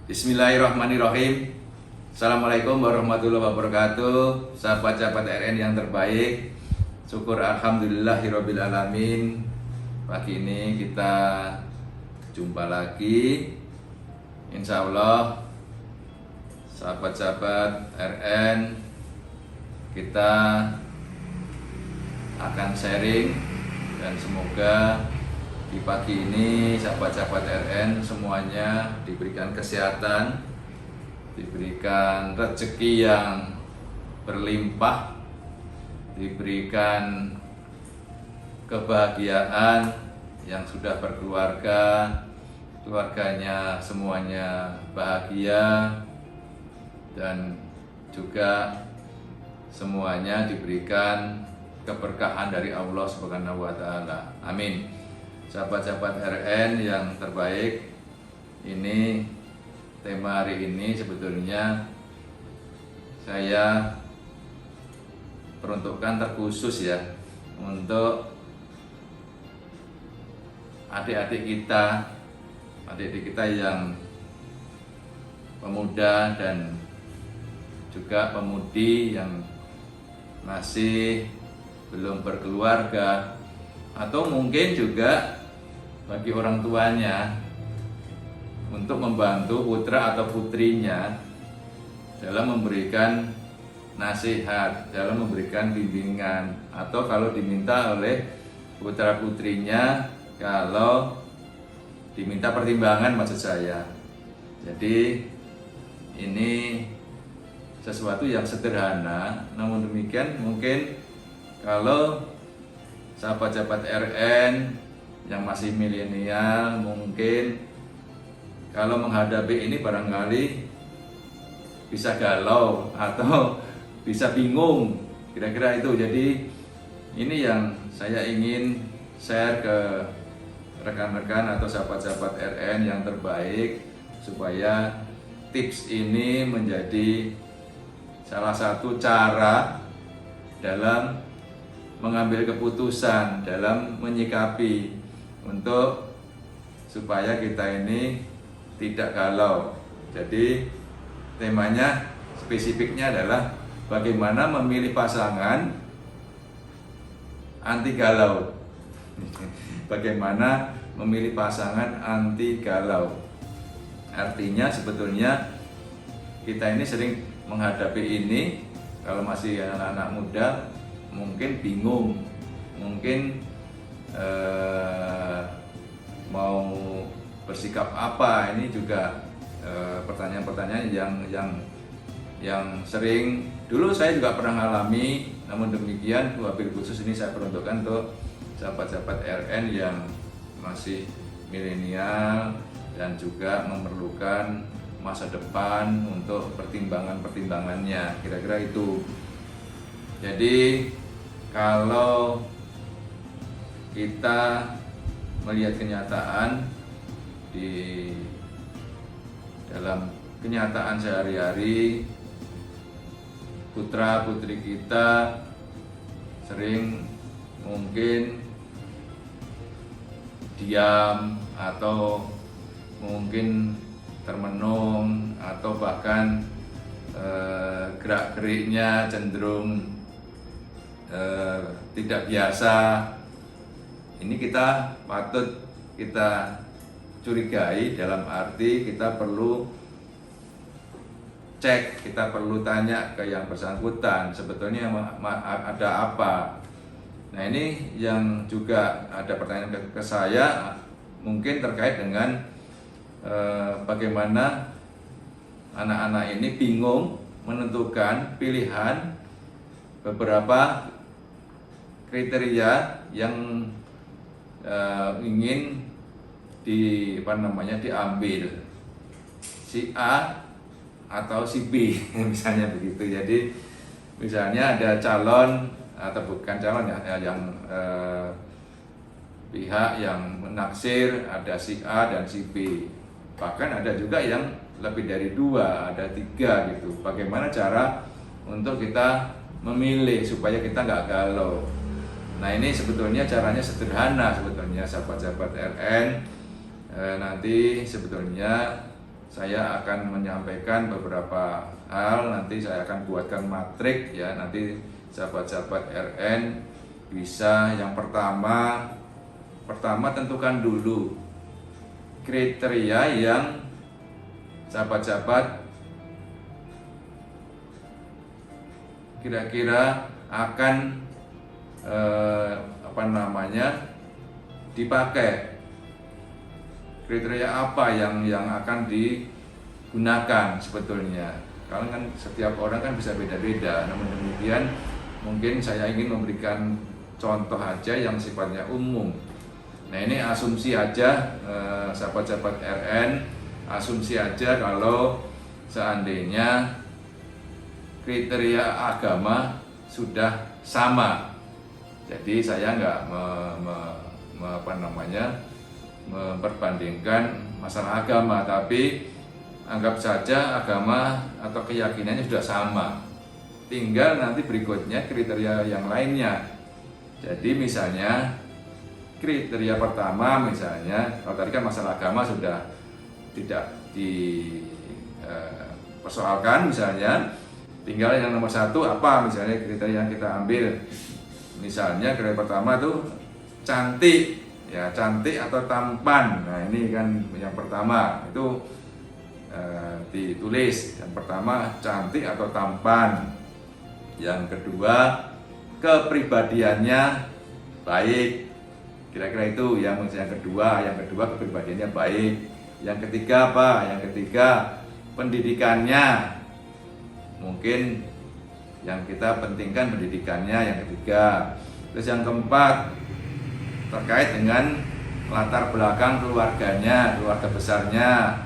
Bismillahirrahmanirrahim. Assalamualaikum warahmatullahi wabarakatuh. Sahabat-sahabat RN yang terbaik, syukur alhamdulillahirabbil alamin. Pagi ini kita jumpa lagi. Insya Allah sahabat-sahabat RN, kita akan sharing dan semoga di pagi ini sahabat-sahabat RN semuanya diberikan kesehatan, diberikan rezeki yang berlimpah, diberikan kebahagiaan yang sudah berkeluarga, keluarganya semuanya bahagia, dan juga semuanya diberikan keberkahan dari Allah Subhanahu wa taala. Amin. Sahabat-sahabat RN yang terbaik, ini tema hari ini sebetulnya saya peruntukkan terkhusus ya untuk adik-adik kita yang pemuda dan juga pemudi yang masih belum berkeluarga, atau mungkin juga bagi orang tuanya untuk membantu putra atau putrinya dalam memberikan nasihat, dalam memberikan bimbingan, atau kalau diminta oleh putra putrinya, kalau diminta pertimbangan maksud saya. Jadi ini sesuatu yang sederhana, namun demikian mungkin kalau sahabat-sahabat RN yang masih milenial mungkin kalau menghadapi ini barangkali bisa galau atau bisa bingung, kira-kira itu. Jadi ini yang saya ingin share ke rekan-rekan atau sahabat-sahabat RN yang terbaik, supaya tips ini menjadi salah satu cara dalam mengambil keputusan, dalam menyikapi, untuk supaya kita ini tidak galau. Jadi temanya, spesifiknya adalah bagaimana memilih pasangan anti galau. Bagaimana memilih pasangan anti galau. Artinya sebetulnya kita ini sering menghadapi ini, kalau masih anak-anak muda mungkin bingung, mungkin mau bersikap apa. Ini juga pertanyaan-pertanyaan yang sering dulu saya juga pernah alami. Namun demikian, wabil khusus ini saya peruntukkan untuk sahabat-sahabat RN yang masih milenial dan juga memerlukan masa depan untuk pertimbangan-pertimbangannya, kira-kira itu. Jadi kalau kita melihat kenyataan di dalam kenyataan sehari-hari, putra putri kita sering mungkin diam, atau mungkin termenung, atau bahkan gerak-geriknya cenderung tidak biasa. Ini kita patut kita curigai, dalam arti kita perlu cek, kita perlu tanya ke yang bersangkutan, sebetulnya ada apa. Nah ini yang juga ada pertanyaan ke saya, mungkin terkait dengan bagaimana anak-anak ini bingung menentukan pilihan beberapa kriteria yang ingin diambil, si A atau si B misalnya begitu. Jadi misalnya ada calon, atau bukan calon ya, yang pihak yang menaksir, ada si A dan si B, bahkan ada juga yang lebih dari 2, ada 3 gitu. Bagaimana cara untuk kita memilih supaya kita nggak galau? Nah ini sebetulnya caranya sederhana sebetulnya sahabat-sahabat RN. Nanti sebetulnya saya akan menyampaikan beberapa hal. Nanti saya akan buatkan matrik ya, nanti sahabat-sahabat RN bisa. Yang pertama tentukan dulu kriteria yang sahabat-sahabat kira-kira akan dipakai. Kriteria apa yang akan digunakan sebetulnya. Kalau kan setiap orang kan bisa beda-beda. Namun demikian mungkin saya ingin memberikan contoh aja yang sifatnya umum. Nah, ini asumsi aja sahabat-sahabat RN, asumsi aja kalau seandainya kriteria agama sudah sama. Jadi saya nggak memperbandingkan masalah agama, tapi anggap saja agama atau keyakinannya sudah sama. Tinggal nanti berikutnya kriteria yang lainnya. Jadi misalnya kriteria pertama misalnya, kalau tadi kan masalah agama sudah tidak dipersoalkan misalnya, tinggal yang nomor satu apa misalnya kriteria yang kita ambil. Misalnya kriteria pertama tuh cantik, ya cantik atau tampan. Nah ini kan yang pertama itu ditulis. Yang pertama cantik atau tampan. Yang kedua kepribadiannya baik. Kira-kira itu yang kedua. Yang kedua kepribadiannya baik. Yang ketiga apa? Yang ketiga pendidikannya. Mungkin yang kita pentingkan pendidikannya yang ketiga. Terus yang keempat terkait dengan latar belakang keluarganya, keluarga besarnya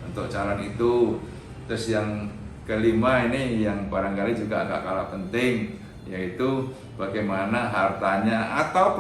untuk calon itu. Terus yang kelima ini yang barangkali juga agak kalah penting, yaitu bagaimana hartanya atau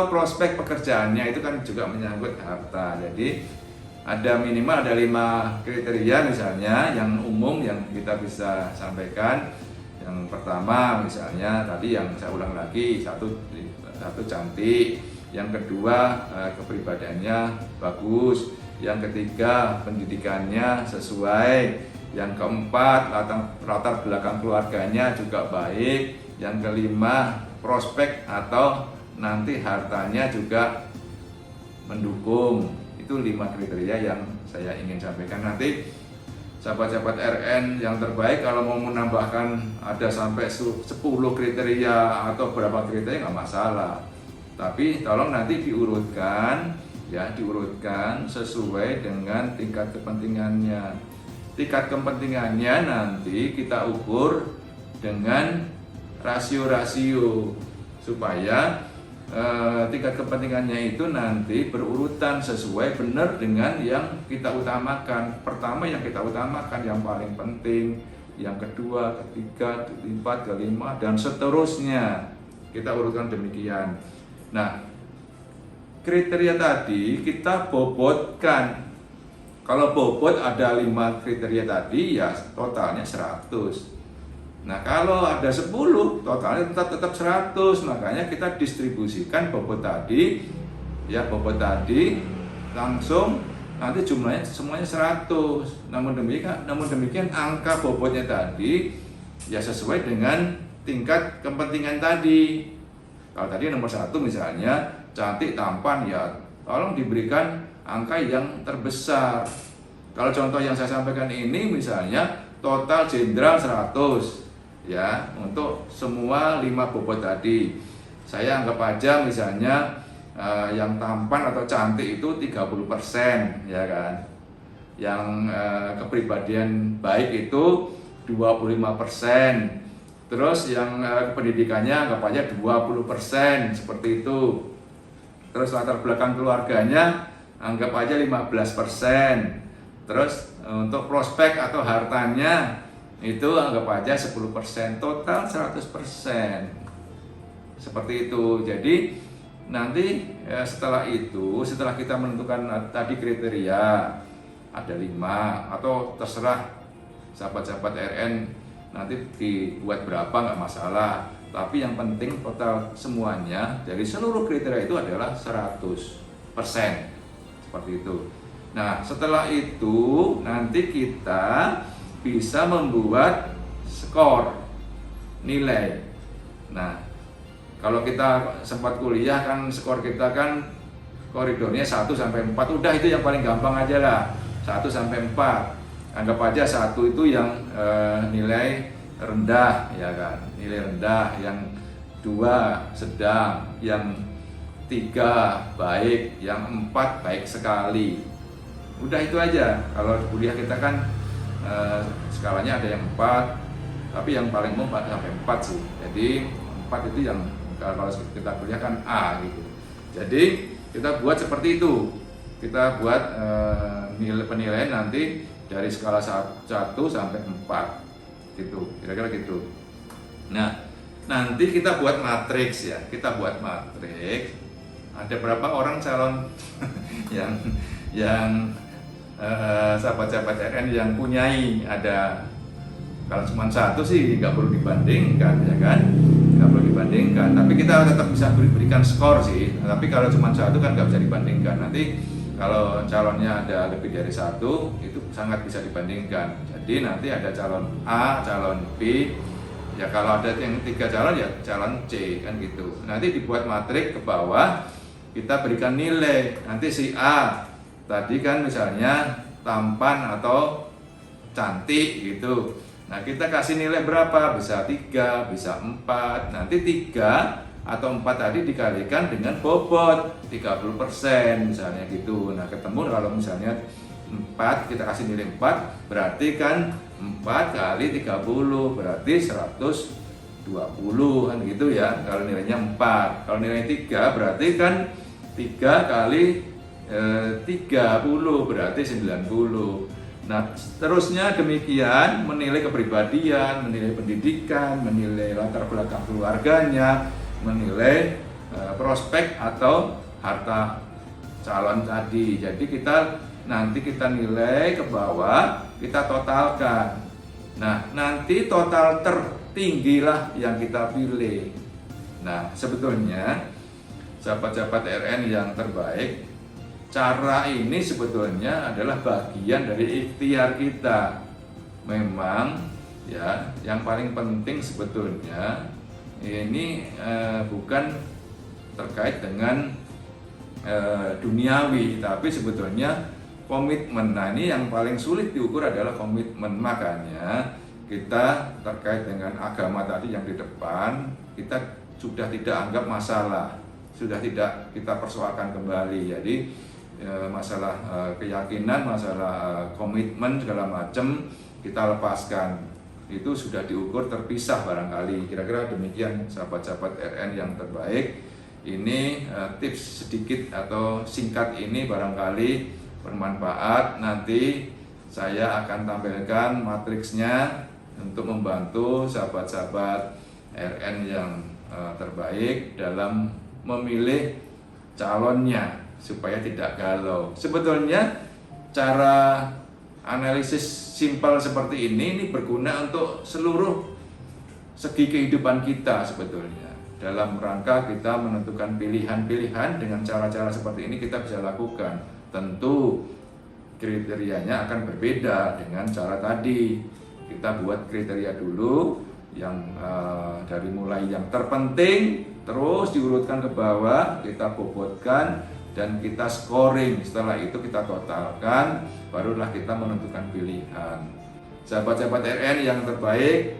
prospek pekerjaannya, itu kan juga menyangkut harta. Jadi ada minimal ada 5 kriteria misalnya yang umum yang kita bisa sampaikan. Yang pertama misalnya tadi yang saya ulang lagi, satu cantik, yang kedua kepribadiannya bagus, yang ketiga pendidikannya sesuai, yang keempat latar belakang keluarganya juga baik, yang kelima prospek atau nanti hartanya juga mendukung. Itu 5 kriteria yang saya ingin sampaikan. Nanti sahabat-sahabat RN yang terbaik kalau mau menambahkan ada sampai 10 kriteria atau berapa kriteria nggak masalah. Tapi tolong nanti diurutkan sesuai dengan tingkat kepentingannya. Tingkat kepentingannya nanti kita ukur dengan rasio-rasio supaya tingkat kepentingannya itu nanti berurutan sesuai benar dengan yang kita utamakan. Pertama yang kita utamakan yang paling penting, yang kedua, ketiga, keempat, kelima, dan seterusnya. Kita urutkan demikian. Nah, kriteria tadi kita bobotkan. Kalau bobot ada 5 kriteria tadi ya totalnya 100. Nah kalau ada 10 totalnya tetap 100, makanya kita distribusikan bobot tadi langsung nanti jumlahnya semuanya 100. Namun demikian angka bobotnya tadi ya sesuai dengan tingkat kepentingan tadi. Kalau tadi nomor 1 misalnya cantik tampan, ya tolong diberikan angka yang terbesar. Kalau contoh yang saya sampaikan ini misalnya total jenderal 100 ya untuk semua 5 bobot tadi. Saya anggap aja misalnya yang tampan atau cantik itu 30% ya kan. Yang kepribadian baik itu 25%. Terus yang pendidikannya anggap aja 20% seperti itu. Terus latar belakang keluarganya anggap aja 15%. Terus untuk prospek atau hartanya itu anggap aja 10%, total 100%. Seperti itu. Jadi nanti setelah kita menentukan tadi kriteria ada 5 atau terserah sahabat-sahabat RN nanti dibuat berapa nggak masalah. Tapi yang penting total semuanya dari seluruh kriteria itu adalah 100%. Seperti itu. Nah, setelah itu nanti kita bisa membuat skor nilai. Nah, kalau kita sempat kuliah kan skor kita kan koridornya 1 sampai 4, udah itu yang paling gampang aja lah. 1 sampai 4. Anggap aja 1 itu yang nilai rendah ya kan. Nilai rendah, yang 2 sedang, yang 3 baik, yang 4 baik sekali. Udah itu aja. Kalau kuliah kita kan skalanya ada yang 4, tapi yang paling umum sampai 4 sih. Jadi 4 itu yang kalau kita kuliah kan A gitu. Jadi kita buat seperti itu. Kita buat nilai penilaian nanti dari skala 1 sampai 4 gitu. Kira-kira gitu. Nah, nanti kita buat matriks ya. Kita buat matriks. Ada berapa orang calon yang sahabat-sahabat RN yang punyai, ada, kalau cuma 1 sih nggak perlu dibandingkan ya kan, nggak perlu dibandingkan, tapi kita tetap bisa berikan skor sih. Tapi kalau cuma 1 kan nggak bisa dibandingkan. Nanti kalau calonnya ada lebih dari 1 itu sangat bisa dibandingkan. Jadi nanti ada calon A, calon B, ya kalau ada yang 3 calon ya calon C kan gitu. Nanti dibuat matriks ke bawah, kita berikan nilai. Nanti si A tadi kan misalnya tampan atau cantik gitu. Nah, kita kasih nilai berapa? Bisa 3, bisa 4. Nanti 3 atau 4 tadi dikalikan dengan bobot 30% misalnya gitu. Nah, ketemu kalau misalnya 4, kita kasih nilai 4, berarti kan 4 kali 30 berarti 120 kan gitu ya. Kalau nilainya 4. Kalau nilai 3 berarti kan 3 kali 30 berarti 90. Nah, terusnya demikian, menilai kepribadian, menilai pendidikan, menilai latar belakang keluarganya, menilai prospek atau harta calon tadi. Jadi nanti kita nilai ke bawah, kita totalkan. Nah, nanti total tertinggilah yang kita pilih. Nah, sebetulnya sahabat-sahabat RN yang terbaik, cara ini sebetulnya adalah bagian dari ikhtiar kita. Memang ya, yang paling penting sebetulnya ini bukan terkait dengan duniawi, tapi sebetulnya komitmen. Nah, ini yang paling sulit diukur adalah komitmen. Makanya kita terkait dengan agama tadi yang di depan, kita sudah tidak anggap masalah, sudah tidak kita persoalkan kembali. Jadi masalah keyakinan, masalah komitmen segala macam kita lepaskan. Itu sudah diukur terpisah barangkali. Kira-kira demikian sahabat-sahabat RN yang terbaik. Ini tips sedikit atau singkat ini barangkali bermanfaat. Nanti saya akan tampilkan matriksnya untuk membantu sahabat-sahabat RN yang terbaik dalam memilih calonnya supaya tidak galau. Sebetulnya cara analisis simpel seperti ini berguna untuk seluruh segi kehidupan kita sebetulnya. Dalam rangka kita menentukan pilihan-pilihan dengan cara-cara seperti ini kita bisa lakukan. Tentu kriterianya akan berbeda dengan cara tadi. Kita buat kriteria dulu yang dari mulai yang terpenting, terus diurutkan ke bawah, kita bobotkan dan kita scoring. Setelah itu kita totalkan, barulah kita menentukan pilihan. Sahabat-sahabat RN yang terbaik,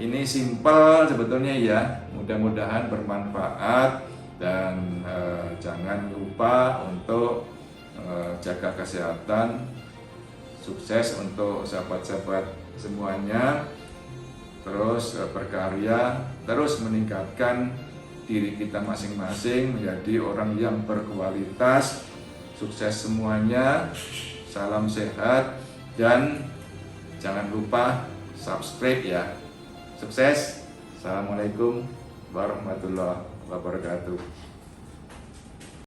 ini simple sebetulnya ya. Mudah-mudahan bermanfaat dan jangan lupa untuk jaga kesehatan. Sukses untuk sahabat-sahabat semuanya. Terus berkarya, terus meningkatkan diri kita masing-masing menjadi orang yang berkualitas. Sukses semuanya, salam sehat, dan jangan lupa subscribe ya. Sukses. Assalamualaikum warahmatullahi wabarakatuh.